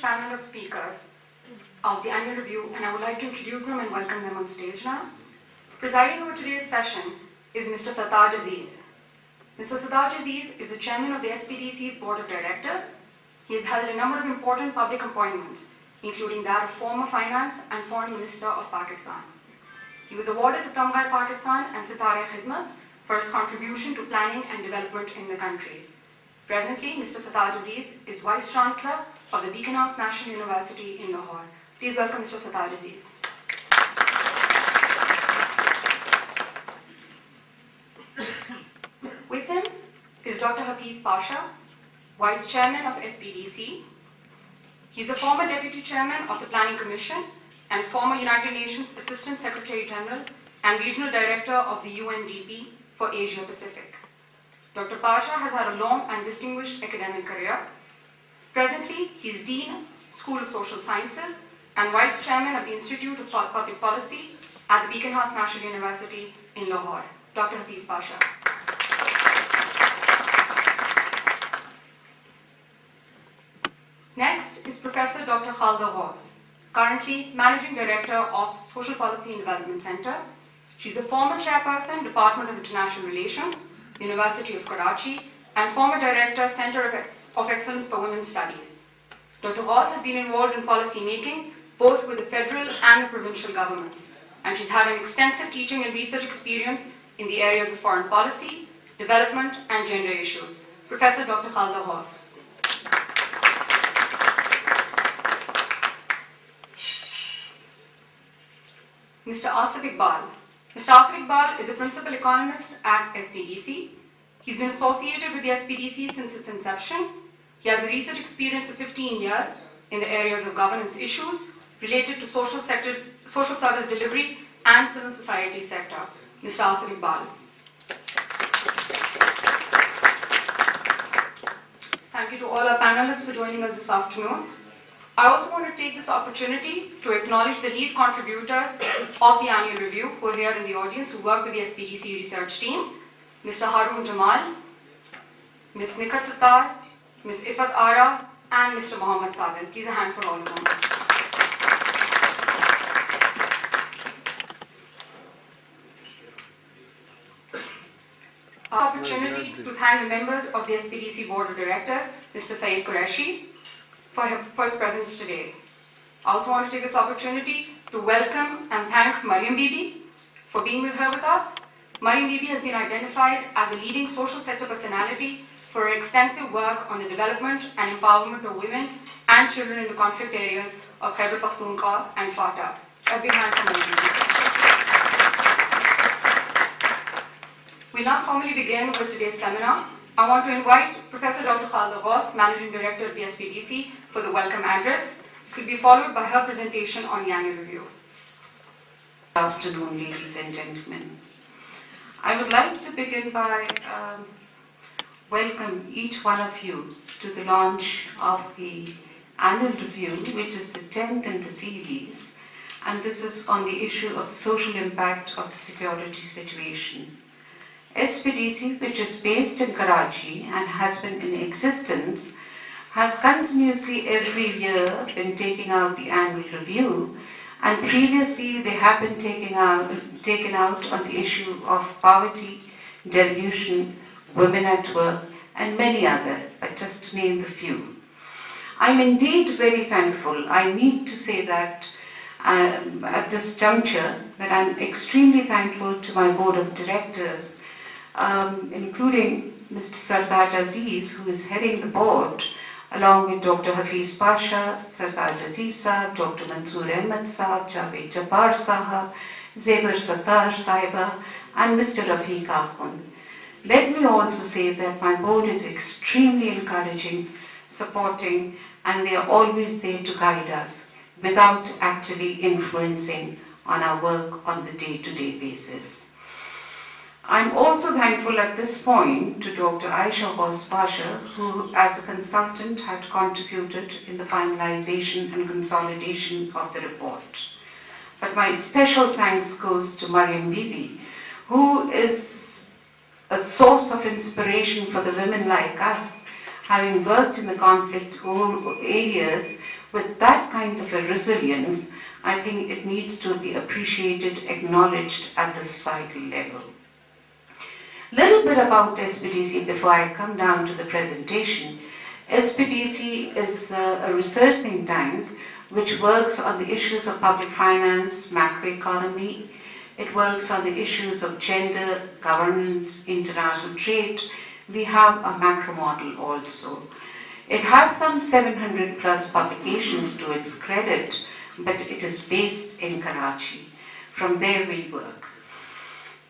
panel of speakers of the annual review, and I would like to introduce them and welcome them on stage now. Presiding over today's session is Mr. Sartaj Aziz. Mr. Sartaj Aziz is the chairman of the SPDC's board of directors. He has held a number of important public appointments, including that of former finance and foreign minister of Pakistan. He was awarded the Tamgha-e-Pakistan and Sitare-e-Khidmat for his contribution to planning and development in the country. Presently, Mr. Sartaj Aziz is Vice Chancellor of the Beacon House National University in Lahore. Please welcome Mr. Sartaj Aziz. With him is Dr. Hafiz Pasha, Vice Chairman of SPDC. He is a former Deputy Chairman of the Planning Commission and former United Nations Assistant Secretary General and Regional Director of the UNDP for Asia Pacific. Dr. Pasha has had a long and distinguished academic career. Presently, he is Dean, School of Social Sciences, and Vice Chairman of the Institute of Public Policy at the Beacon House National University in Lahore. Dr. Hafiz Pasha. Next is Professor Dr. Khalda Ghaus, currently Managing Director of Social Policy and Development Center. She's a former Chairperson, Department of International Relations, University of Karachi, and former Director, Center of Excellence for Women's Studies. Dr. Ghaus has been involved in policy making, both with the federal and the provincial governments, and she's had an extensive teaching and research experience in the areas of foreign policy, development, and gender issues. Professor Dr. Khalda Ghaus. Mr. Asif Iqbal. Mr. Asif Iqbal is a principal economist at SPDC. He's been associated with the SPDC since its inception. He has a research experience of 15 years in the areas of governance issues related to social service delivery and civil society sector. Mr. Asif Iqbal. Thank you to all our panelists for joining us this afternoon. I also want to take this opportunity to acknowledge the lead contributors of the annual review who are here in the audience who work with the SPDC research team. Mr. Harun Jamal, Ms. Nikat Sattar, Ms. Ifat Ara, and Mr. Mohammad Sabir. Please a hand for all of them. Opportunity to thank the members of the SPDC Board of Directors, Mr. Saeed Qureshi, for his presence today. I also want to take this opportunity to welcome and thank Mariam Bibi for being with us. Mariam Bibi has been identified as a leading social sector personality for her extensive work on the development and empowerment of women and children in the conflict areas of Khyber Pakhtunkhwa and FATA. A big hand for Mariam Bibi. We'll now formally begin with today's seminar. I want to invite Professor Dr. Khalda Ghaus, Managing Director of the SPDC, for the welcome address. This will be followed by her presentation on the annual review. Good afternoon, ladies and gentlemen. I would like to begin by welcome each one of you to the launch of the annual review, which is the 10th in the series, and this is on the issue of the social impact of the security situation. SPDC, which is based in Karachi and has been in existence, has continuously every year been taking out the annual review, and previously they have been taken out on the issue of poverty, devolution, women at work, and many other, but just to name the few. I'm indeed very thankful. I need to say that at this juncture that I'm extremely thankful to my board of directors, including Mr. Sartaj Aziz, who is heading the board, along with Dr. Hafiz Pasha, Sartaj Aziz Sahab, Dr. Mansoor Ahmed Sahab, Javed Jabbar Sahab, Zebar Sattar Sahiba, and Mr. Rafiq Akhund. Let me also say that my board is extremely encouraging, supporting, and they are always there to guide us without actually influencing on our work on the day-to-day basis. I'm also thankful at this point to Dr. Aisha Ghaus Pasha, who as a consultant had contributed in the finalization and consolidation of the report. But my special thanks goes to Mariam Bibi, who is a source of inspiration for the women like us, having worked in the conflict areas with that kind of a resilience, I think it needs to be appreciated, acknowledged at the societal level. Little bit about SPDC before I come down to the presentation. SPDC is a research think tank which works on the issues of public finance, macroeconomy. It works on the issues of gender, governance, international trade. We have a macro model also. It has some 700 plus publications to its credit, but it is based in Karachi. From there we work.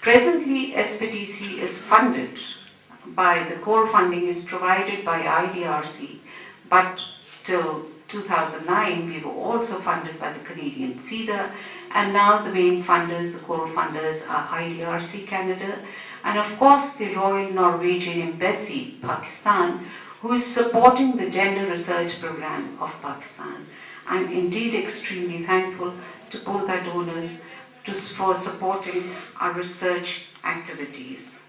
Presently, SPDC is funded by, the core funding is provided by IDRC, but till 2009 we were also funded by the Canadian CEDA, and now the main funders, the core funders are IDRC Canada, and of course the Royal Norwegian Embassy, Pakistan, who is supporting the gender research program of Pakistan. I'm indeed extremely thankful to both our donors for supporting our research activities.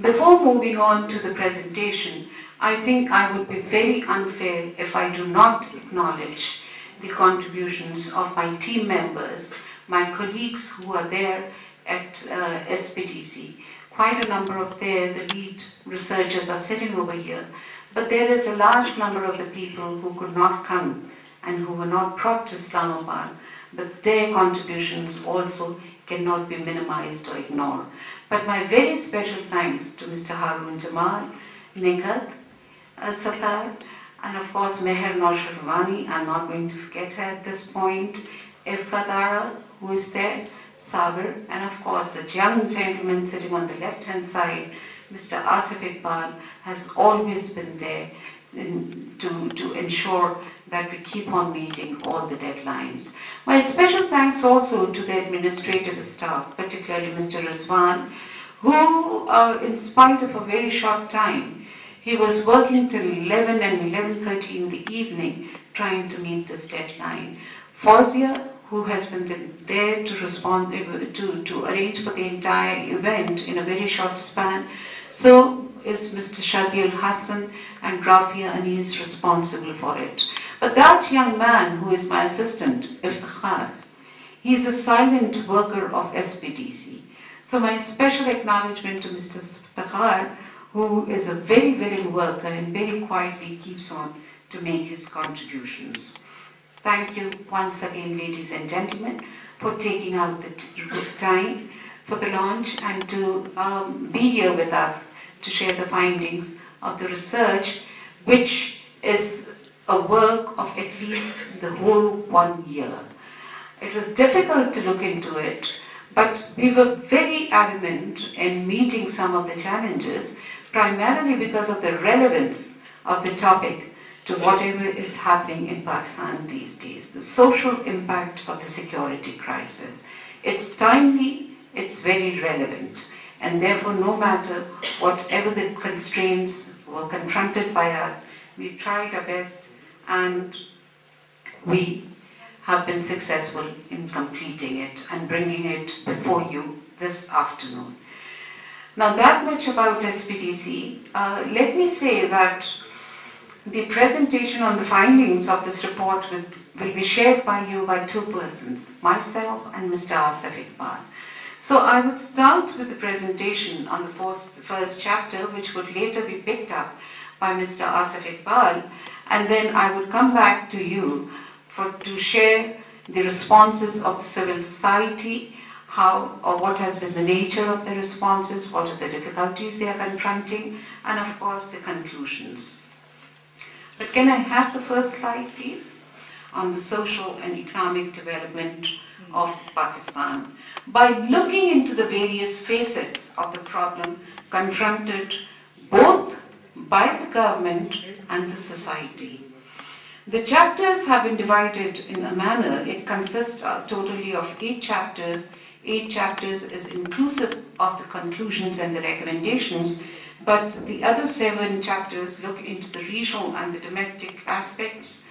Before moving on to the presentation, I think I would be very unfair if I do not acknowledge the contributions of my team members, my colleagues who are there at SPDC. Quite a number of the lead researchers are sitting over here, but there is a large number of the people who could not come and who were not brought to Islamabad, but their contributions also cannot be minimized or ignored. But my very special thanks to Mr. Harun Jamal, Nigat, Satar, and of course Meher Nosharwani, I'm not going to forget her at this point, Ifadara, who is there, Sagar, and of course the young gentleman sitting on the left-hand side, Mr. Asif Iqbal, has always been there to ensure that we keep on meeting all the deadlines. My special thanks also to the administrative staff, particularly Mr. Rizwan, who, in spite of a very short time, he was working till 11 and 11:30 in the evening trying to meet this deadline. Fawzia, who has been there to respond, to arrange for the entire event in a very short span. So is Mr. Shabil Hassan, and Rafia Anis responsible for it. But that young man who is my assistant, Iftikhar, he is a silent worker of SPDC. So my special acknowledgement to Mr. Iftikhar, who is a very willing worker and very quietly keeps on to make his contributions. Thank you once again, ladies and gentlemen, for taking out the time for the launch and to be here with us to share the findings of the research, which is a work of at least the whole 1 year. It was difficult to look into it, but we were very adamant in meeting some of the challenges, primarily because of the relevance of the topic to whatever is happening in Pakistan these days, the social impact of the security crisis. It's timely, it's very relevant, and therefore no matter whatever the constraints were confronted by us, we tried our best and we have been successful in completing it and bringing it before you this afternoon. Now that much about SPDC. Let me say that the presentation on the findings of this report will be shared by you by two persons, myself and Mr. Asif Iqbal. So I would start with the presentation on the first chapter, which would later be picked up by Mr. Asif Iqbal, and then I would come back to you to share the responses of the civil society, how or what has been the nature of the responses, what are the difficulties they are confronting, and of course the conclusions. But can I have the first slide, please? On the social and economic development of Pakistan. By looking into the various facets of the problem confronted both by the government and the society. The chapters have been divided in a manner, it consists totally of 8 chapters. 8 chapters is inclusive of the conclusions and the recommendations, but the other 7 chapters look into the regional and the domestic aspects.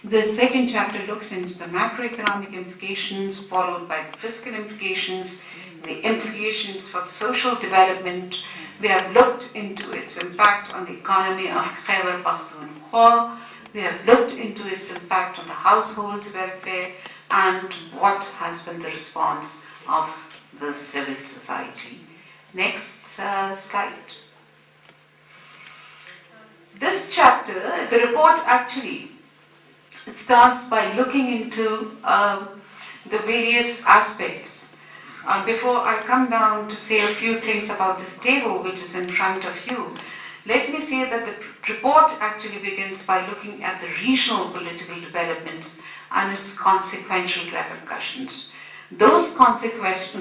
The second chapter looks into the macroeconomic implications, followed by the fiscal implications, the implications for the social development. We have looked into its impact on the economy of Khyber Pakhtunkhwa. we have looked into its impact on the household welfare and what has been the response of the civil society. Next slide. This chapter, the report actually starts by looking into the various aspects. Before I come down to say a few things about this table which is in front of you, let me say that the report actually begins by looking at the regional political developments and its consequential repercussions. Those consequential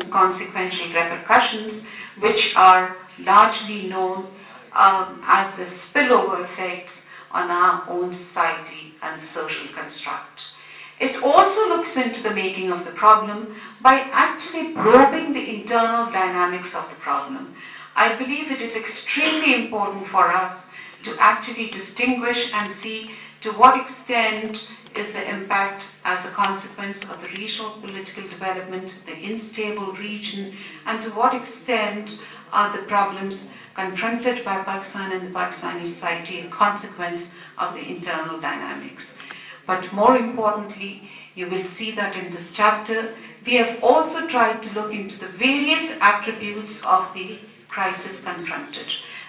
repercussions, which are largely known as the spillover effects on our own society and social construct. It also looks into the making of the problem by actually probing the internal dynamics of the problem. I believe it is extremely important for us to actually distinguish and see to what extent is the impact as a consequence of the regional political development, the unstable region, and to what extent are the problems confronted by Pakistan and the Pakistani society in consequence of the internal dynamics. But more importantly, you will see that in this chapter, we have also tried to look into the various attributes of the crisis confronted.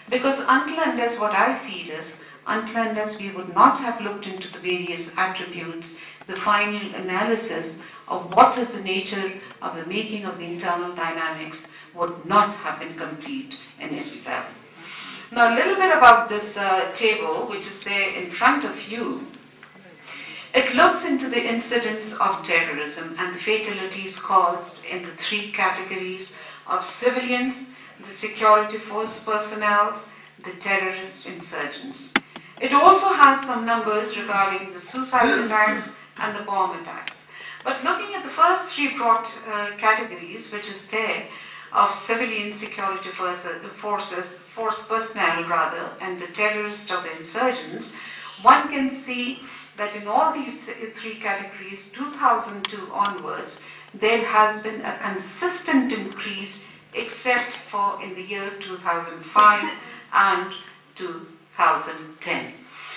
Because until unless what I feel is, until unless we would not have looked into the various attributes, the final analysis of what is the nature of the making of the internal dynamics would not have been complete in itself. Now, a little bit about this table, which is there in front of you. It looks into the incidence of terrorism and the fatalities caused in the three categories of civilians, the security force personnel, the terrorist insurgents. It also has some numbers regarding the suicide attacks and the bomb attacks. But looking at the first three broad categories, which is there, of civilian security force personnel rather, and the terrorist or the insurgents, one can see that in all these three categories, 2002 onwards, there has been a consistent increase except for in the year 2005 and 2010.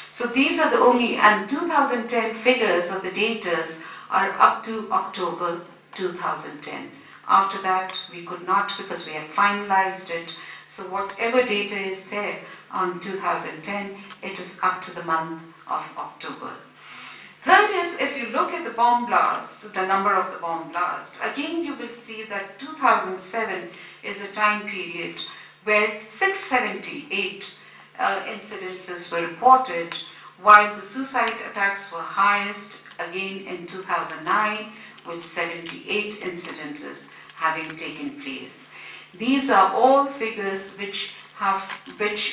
So these are the only, and 2010 figures of the data are up to October 2010. After that, we could not, because we had finalized it. So whatever data is there on 2010, it is up to the month of October. Third is, if you look at the bomb blast, the number of the bomb blast, again you will see that 2007 is the time period where 678 incidences were reported, while the suicide attacks were highest again in 2009 with 78 incidences having taken place. These are all figures which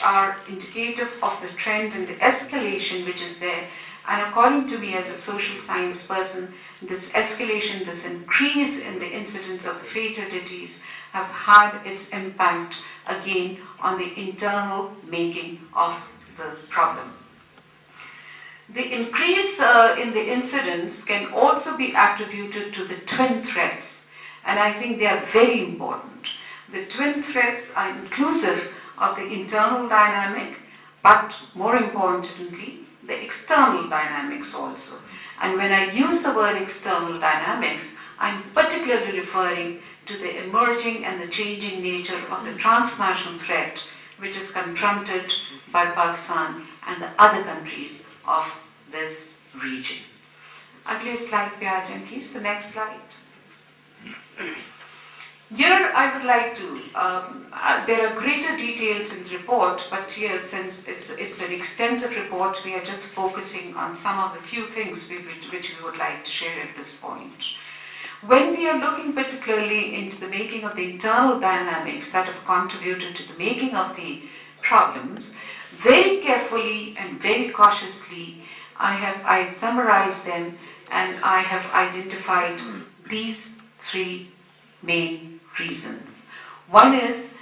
are indicative of the trend and the escalation which is there. And according to me as a social science person, this escalation, this increase in the incidence of the fatalities have had its impact again on the internal making of the problem. The increase in the incidence can also be attributed to the twin threats, and I think they are very important. The twin threats are inclusive of the internal dynamic, but more importantly, the external dynamics also. And when I use the word external dynamics, I'm particularly referring to the emerging and the changing nature of the transnational threat which is confronted by Pakistan and the other countries of this region. Agle slide pe aa jaye, please, the next slide. Here I would like to, there are greater details in the report, but here since it's an extensive report, we are just focusing on some of the few things which we would like to share at this point. When we are looking particularly into the making of the internal dynamics that have contributed to the making of the problems, very carefully and very cautiously, I summarized them and I have identified these three main reasons. One is